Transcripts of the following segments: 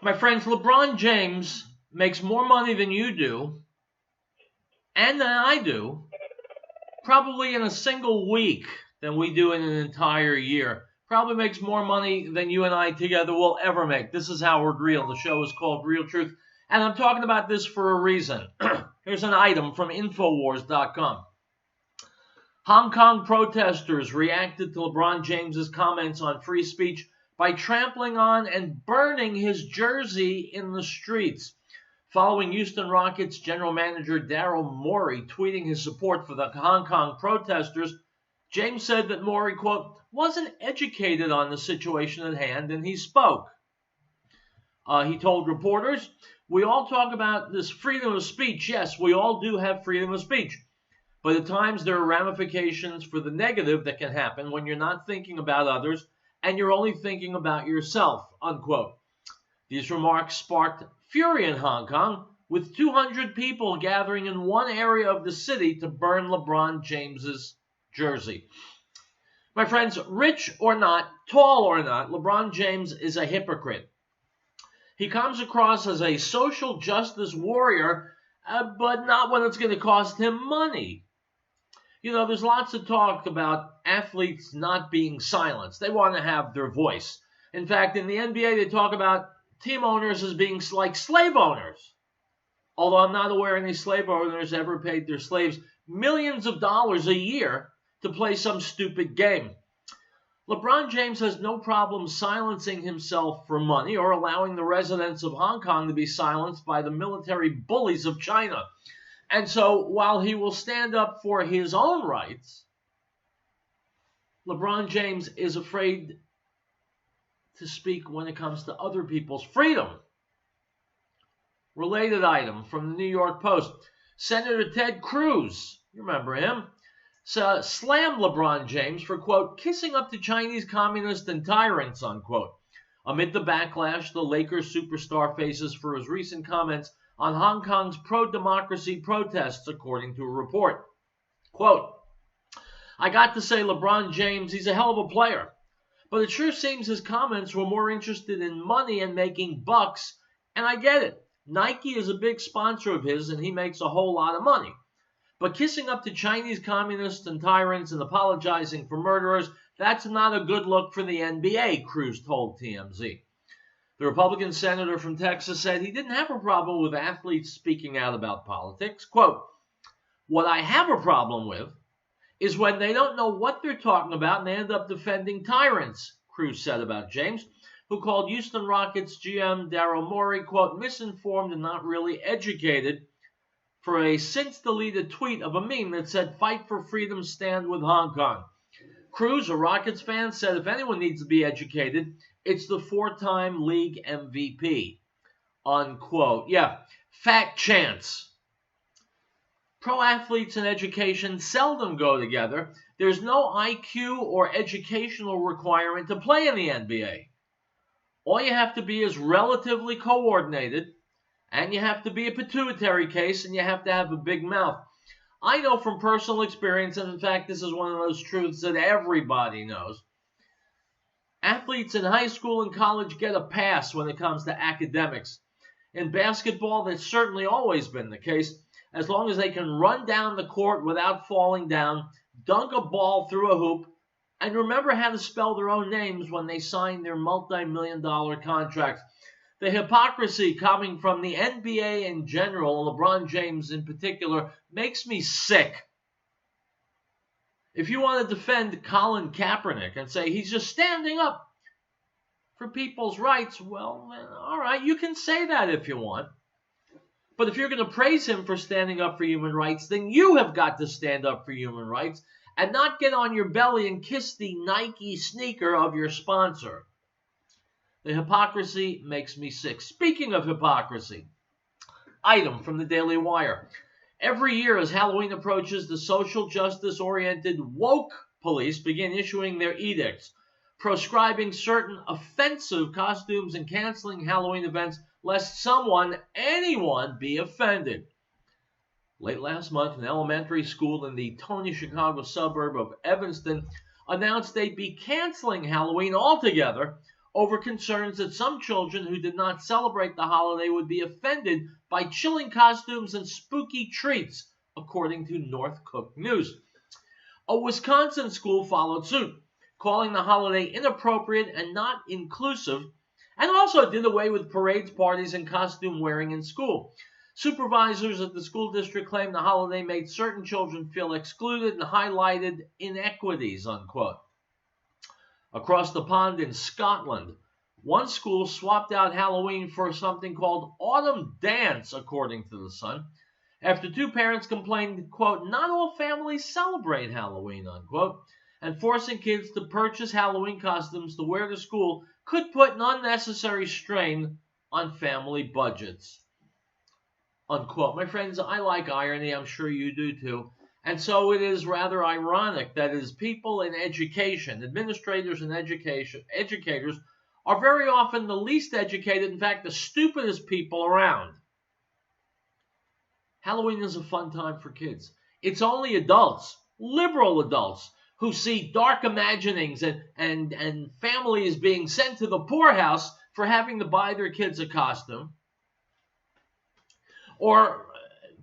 My friends, LeBron James makes more money than you do and than I do, probably in a single week than we do in an entire year. Probably makes more money than you and I together will ever make. This is Howard Real. The show is called Real Truth. And I'm talking about this for a reason. Here's an item from Infowars.com. Hong Kong protesters reacted to LeBron James's comments on free speech by trampling on and burning his jersey in the streets. Following Houston Rockets general manager Daryl Morey tweeting his support for the Hong Kong protesters, James said that Morey, quote, wasn't educated on the situation at hand, and he spoke. He told reporters, we all talk about this freedom of speech. Yes, we all do have freedom of speech. But at times there are ramifications for the negative that can happen when you're not thinking about others and you're only thinking about yourself, unquote. These remarks sparked fury in Hong Kong, with 200 people gathering in one area of the city to burn LeBron James's jersey. My friends, rich or not, tall or not, LeBron James is a hypocrite. He comes across as a social justice warrior, but not when it's going to cost him money. You know, there's lots of talk about athletes not being silenced. They want to have their voice. In fact, in the NBA, they talk about team owners as being like slave owners. Although I'm not aware any slave owners ever paid their slaves millions of dollars a year to play some stupid game. LeBron James has no problem silencing himself for money or allowing the residents of Hong Kong to be silenced by the military bullies of China. And so while he will stand up for his own rights, LeBron James is afraid to speak when it comes to other people's freedom. Related item from the New York Post. Senator Ted Cruz, you remember him, slammed LeBron James for, quote, kissing up to Chinese communists and tyrants, unquote, amid the backlash the Lakers superstar faces for his recent comments on Hong Kong's pro-democracy protests, according to a report. Quote, I got to say LeBron James, he's a hell of a player, but it sure seems his comments were more interested in money and making bucks, and I get it. Nike is a big sponsor of his, and he makes a whole lot of money. But kissing up to Chinese communists and tyrants and apologizing for murderers, that's not a good look for the NBA, Cruz told TMZ. The Republican senator from Texas said he didn't have a problem with athletes speaking out about politics. Quote, what I have a problem with is when they don't know what they're talking about and they end up defending tyrants, Cruz said about James, who called Houston Rockets GM Daryl Morey, quote, misinformed and not really educated for a since-deleted tweet of a meme that said, fight for freedom, stand with Hong Kong. Cruz, a Rockets fan, said if anyone needs to be educated, it's the four-time league MVP, unquote. Yeah, fat chance. Pro athletes and education seldom go together. There's no IQ or educational requirement to play in the NBA. All you have to be is relatively coordinated, and you have to be a pituitary case, and you have to have a big mouth. I know from personal experience, and in fact, this is one of those truths that everybody knows. Athletes in high school and college get a pass when it comes to academics. In basketball, that's certainly always been the case. As long as they can run down the court without falling down, dunk a ball through a hoop, and remember how to spell their own names when they sign their multi-million-dollar contracts. The hypocrisy coming from the NBA in general, and LeBron James in particular, makes me sick. If you want to defend Colin Kaepernick and say he's just standing up for people's rights, well, all right, you can say that if you want. But if you're going to praise him for standing up for human rights, then you have got to stand up for human rights and not get on your belly and kiss the Nike sneaker of your sponsor. The hypocrisy makes me sick. Speaking of hypocrisy, item from the Daily Wire. Every year as Halloween approaches, the social justice-oriented woke police begin issuing their edicts, proscribing certain offensive costumes and canceling Halloween events lest anyone be offended. Late last month, an elementary school in the Tony, Chicago suburb of Evanston announced they'd be canceling Halloween altogether over concerns that some children who did not celebrate the holiday would be offended by chilling costumes and spooky treats, according to North Cook News. A Wisconsin school followed suit, calling the holiday inappropriate and not inclusive, and also did away with parades, parties, and costume wearing in school. Supervisors at the school district claimed the holiday made certain children feel excluded and highlighted inequities, unquote. Across the pond in Scotland, one school swapped out Halloween for something called Autumn Dance, according to the Sun, after two parents complained, quote, not all families celebrate Halloween, unquote, and forcing kids to purchase Halloween costumes to wear to school could put an unnecessary strain on family budgets, unquote. My friends, I like irony. I'm sure you do too. And so it is rather ironic that as people in education, administrators and educators are very often the least educated, in fact, the stupidest people around. Halloween is a fun time for kids. It's only adults, liberal adults, who see dark imaginings and families being sent to the poorhouse for having to buy their kids a costume, or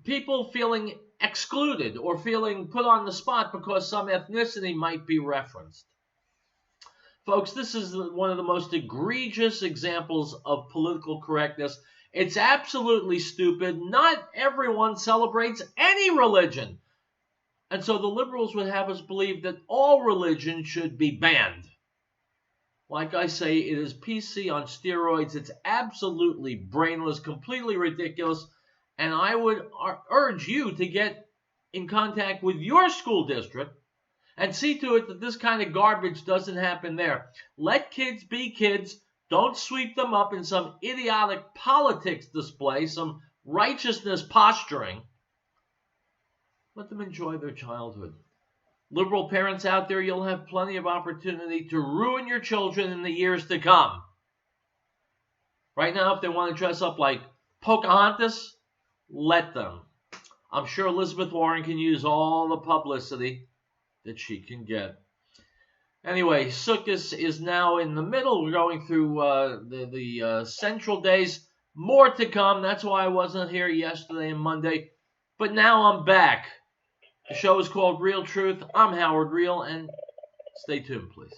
people feeling excluded or feeling put on the spot because some ethnicity might be referenced. Folks, this is one of the most egregious examples of political correctness. It's absolutely stupid. Not everyone celebrates any religion. And so the liberals would have us believe that all religion should be banned. Like I say, it is PC on steroids. It's absolutely brainless, completely ridiculous. And I would urge you to get in contact with your school district and see to it that this kind of garbage doesn't happen there. Let kids be kids. Don't sweep them up in some idiotic politics display, some righteousness posturing. Let them enjoy their childhood. Liberal parents out there, you'll have plenty of opportunity to ruin your children in the years to come. Right now, if they want to dress up like Pocahontas, let them. I'm sure Elizabeth Warren can use all the publicity that she can get. Anyway, Sukkot is now in the middle. We're going through the central days. More to come. That's why I wasn't here yesterday and Monday. But now I'm back. The show is called Real Truth. I'm Howard Real, and stay tuned, please.